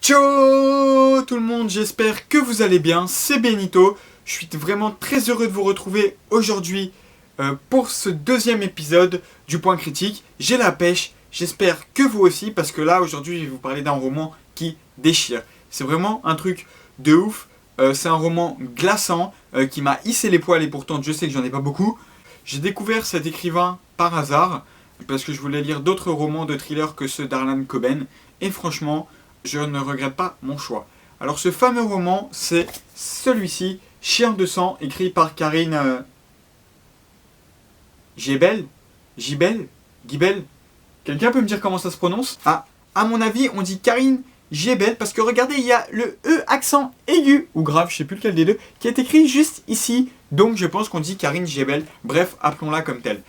Ciao tout le monde, j'espère que vous allez bien, c'est Benito. Je suis vraiment très heureux de vous retrouver aujourd'hui pour ce deuxième épisode du Point Critique. J'ai la pêche, j'espère que vous aussi, parce que là aujourd'hui je vais vous parler d'un roman qui déchire. C'est vraiment un truc de ouf, c'est un roman glaçant qui m'a hissé les poils et pourtant je sais que j'en ai pas beaucoup. J'ai découvert cet écrivain par hasard, parce que je voulais lire d'autres romans de thriller que ceux d'Harlan Coben, et franchement, je ne regrette pas mon choix. Alors ce fameux roman, c'est celui-ci, Chien de sang, écrit par Karine Gibel. Quelqu'un peut me dire comment ça se prononce? Ah, à mon avis, on dit Karine Gibel, parce que regardez, il y a le E accent aigu, ou grave, je sais plus lequel des deux, qui est écrit juste ici. Donc je pense qu'on dit Karine Gibel. Bref, appelons-la comme telle.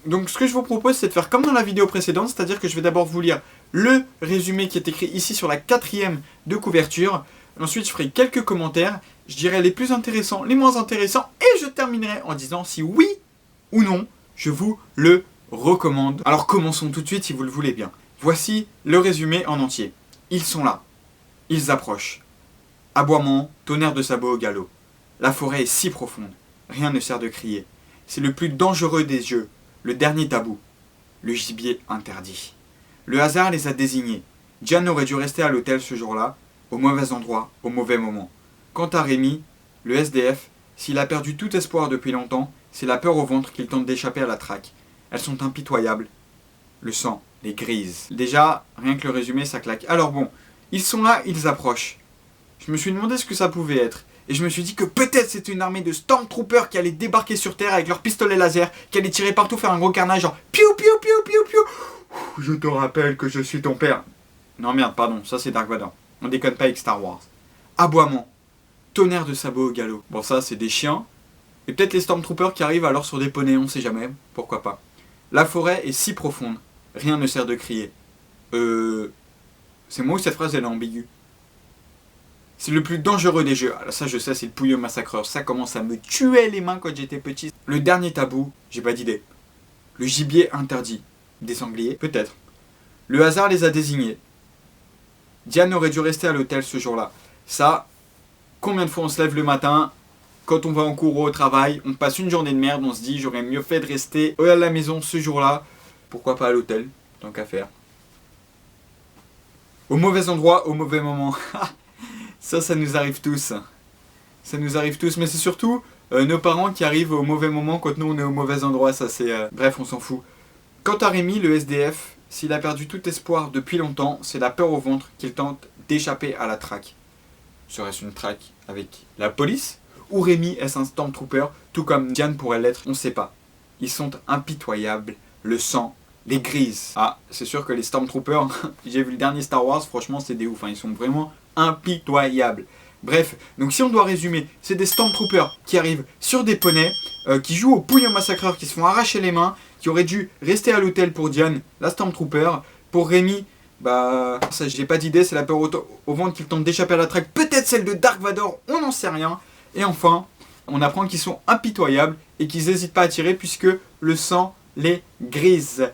Donc ce que je vous propose, c'est de faire comme dans la vidéo précédente, c'est-à-dire que je vais d'abord vous lire le résumé qui est écrit ici sur la 4e de couverture. Ensuite, je ferai quelques commentaires, je dirai les plus intéressants, les moins intéressants, et je terminerai en disant si oui ou non, je vous le recommande. Alors commençons tout de suite si vous le voulez bien. Voici le résumé en entier. Ils sont là. Ils approchent. Aboiement, tonnerre de sabots au galop. La forêt est si profonde. Rien ne sert de crier. C'est le plus dangereux des jeux. Le dernier tabou, le gibier interdit. Le hasard les a désignés. Diane aurait dû rester à l'hôtel ce jour-là, au mauvais endroit, au mauvais moment. Quant à Rémi, le SDF, s'il a perdu tout espoir depuis longtemps, c'est la peur au ventre qu'il tente d'échapper à la traque. Elles sont impitoyables. Le sang les grise. Déjà, rien que le résumé, ça claque. Alors bon, ils sont là, ils approchent. Je me suis demandé ce que ça pouvait être. Et je me suis dit que peut-être c'était une armée de Stormtroopers qui allait débarquer sur Terre avec leurs pistolets laser, qui allait tirer partout, faire un gros carnage, genre piou piou piou piou piou. Je te rappelle que je suis ton père. Non merde, pardon, ça c'est Dark Vador. On déconne pas avec Star Wars. Aboiement. Tonnerre de sabots au galop. Bon ça c'est des chiens. Et peut-être les Stormtroopers qui arrivent alors sur des poneys, on sait jamais. Pourquoi pas. La forêt est si profonde. Rien ne sert de crier. C'est moi ou cette phrase elle est ambiguë? C'est le plus dangereux des jeux. Alors ça je sais, c'est le Pouilleux Massacreur. Ça commence à me tuer les mains quand j'étais petit. Le dernier tabou, j'ai pas d'idée. Le gibier interdit. Des sangliers? Peut-être. Le hasard les a désignés. Diane aurait dû rester à l'hôtel ce jour-là. Ça, combien de fois on se lève le matin, quand on va en cours ou au travail, on passe une journée de merde, on se dit j'aurais mieux fait de rester à la maison ce jour-là. Pourquoi pas à l'hôtel, tant qu'à faire. Au mauvais endroit, au mauvais moment. Ça nous arrive tous. Ça nous arrive tous, mais c'est surtout nos parents qui arrivent au mauvais moment quand nous on est au mauvais endroit. Ça c'est... Bref, on s'en fout. Quant à Rémi, le SDF, s'il a perdu tout espoir depuis longtemps, c'est la peur au ventre qu'il tente d'échapper à la traque. Serait-ce une traque avec la police? Ou Rémi est-ce un Stormtrooper, tout comme Diane pourrait l'être? On ne sait pas. Ils sont impitoyables. Le sang les grise. Ah, c'est sûr que les Stormtroopers, j'ai vu le dernier Star Wars, franchement c'est des ouf, hein, ils sont vraiment impitoyables. Bref, donc si on doit résumer, c'est des Stormtroopers qui arrivent sur des poneys, qui jouent au Pouilleux Massacreur, qui se font arracher les mains, qui auraient dû rester à l'hôtel pour Diane, la Stormtrooper. Pour Rémi, bah, ça j'ai pas d'idée, c'est la peur au ventre qu'il tente d'échapper à la traque, peut-être celle de Dark Vador, on n'en sait rien. Et enfin, on apprend qu'ils sont impitoyables et qu'ils n'hésitent pas à tirer puisque le sang les grise.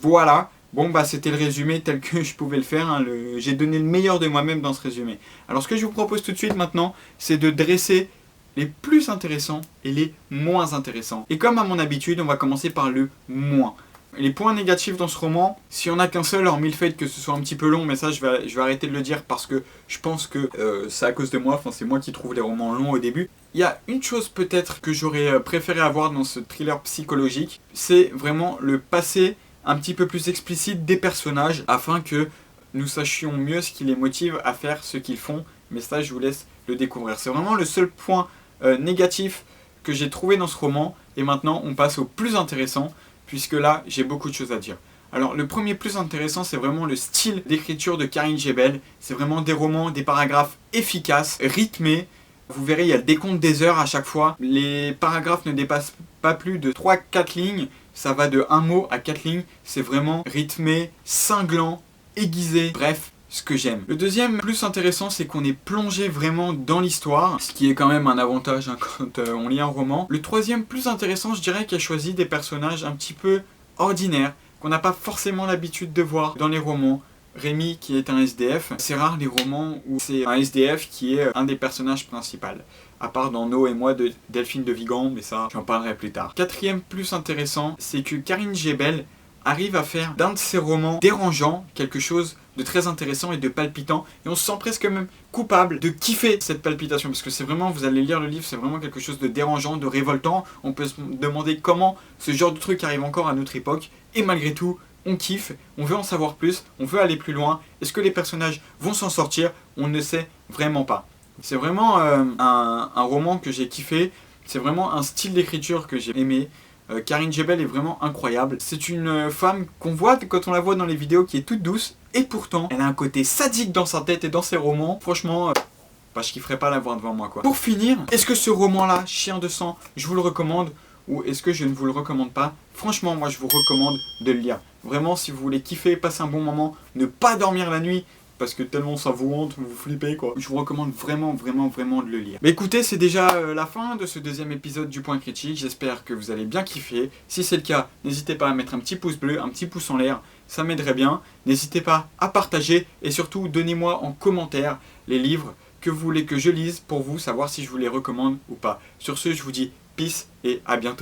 Voilà, bon bah c'était le résumé tel que je pouvais le faire, hein. J'ai donné le meilleur de moi-même dans ce résumé. Alors ce que je vous propose tout de suite maintenant, c'est de dresser les plus intéressants et les moins intéressants. Et comme à mon habitude, on va commencer par le moins. Les points négatifs dans ce roman, s'il n'y en a qu'un seul, hormis le fait que ce soit un petit peu long, mais ça je vais arrêter de le dire parce que je pense que c'est à cause de moi, enfin c'est moi qui trouve les romans longs au début. Il y a une chose peut-être que j'aurais préféré avoir dans ce thriller psychologique, c'est vraiment le passé un petit peu plus explicite des personnages afin que nous sachions mieux ce qui les motive à faire ce qu'ils font, mais ça je vous laisse le découvrir. C'est vraiment le seul point négatif que j'ai trouvé dans ce roman, et maintenant on passe au plus intéressant, puisque là j'ai beaucoup de choses à dire. Alors le premier plus intéressant, c'est vraiment le style d'écriture de Karine Gibel. C'est vraiment des romans, des paragraphes efficaces, rythmés. Vous verrez, il y a le décompte des heures à chaque fois. Les paragraphes ne dépassent pas plus de 3-4 lignes. Ça va de 1 mot à 4 lignes. C'est vraiment rythmé, cinglant, aiguisé. Bref, ce que j'aime. Le deuxième plus intéressant, c'est qu'on est plongé vraiment dans l'histoire, ce qui est quand même un avantage hein, quand on lit un roman. Le troisième plus intéressant, je dirais qu'elle choisit des personnages un petit peu ordinaires, qu'on n'a pas forcément l'habitude de voir dans les romans. Rémi qui est un SDF. C'est rare les romans où c'est un SDF qui est un des personnages principaux. À part dans No et moi de Delphine de Vigan, mais ça, j'en parlerai plus tard. Quatrième plus intéressant, c'est que Karine Jebel arrive à faire d'un de ses romans dérangeant quelque chose de très intéressant et de palpitant, et on se sent presque même coupable de kiffer cette palpitation, parce que c'est vraiment, vous allez lire le livre, c'est vraiment quelque chose de dérangeant, de révoltant. On peut se demander comment ce genre de truc arrive encore à notre époque, et malgré tout, on kiffe, on veut en savoir plus, on veut aller plus loin. Est-ce que les personnages vont s'en sortir? On ne sait vraiment pas. C'est vraiment un roman que j'ai kiffé, c'est vraiment un style d'écriture que j'ai aimé. Karine Jebel est vraiment incroyable. C'est une femme qu'on voit quand on la voit dans les vidéos qui est toute douce, et pourtant elle a un côté sadique dans sa tête et dans ses romans. Franchement, je kifferais pas la voir devant moi quoi. Pour finir, est-ce que ce roman là, Chien de sang, je vous le recommande ou est-ce que je ne vous le recommande pas? Franchement, moi je vous recommande de le lire. Vraiment, si vous voulez kiffer, passer un bon moment, ne pas dormir la nuit, parce que tellement ça vous hante, vous flippez quoi. Je vous recommande vraiment de le lire. Mais écoutez, c'est déjà la fin de ce deuxième épisode du Point Critique. J'espère que vous allez bien kiffer. Si c'est le cas, n'hésitez pas à mettre un petit pouce bleu, un petit pouce en l'air, ça m'aiderait bien. N'hésitez pas à partager et surtout donnez-moi en commentaire les livres que vous voulez que je lise pour vous, savoir si je vous les recommande ou pas. Sur ce, je vous dis peace et à bientôt.